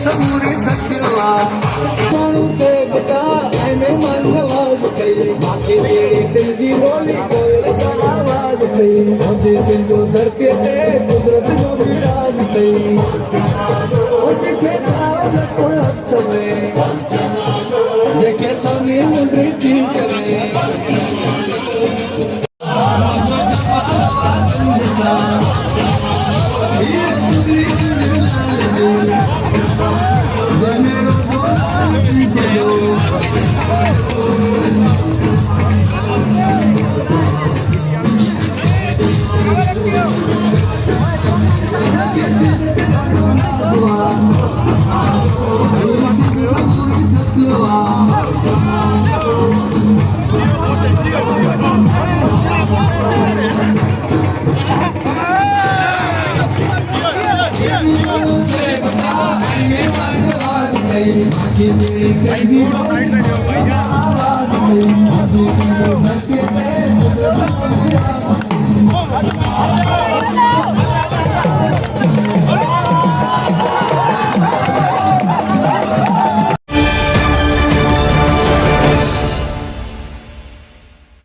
सबूरी सचवा मानू से बता ऐने मन नवाज कई बाकी तेरी दिल दी बोली कोयल का आवाज कई मुझे सिंधु धरती ते कुदरत जो भी राज कई मुझे के सावन को हथ में जेके सोनी मुंडी थी करे Oh,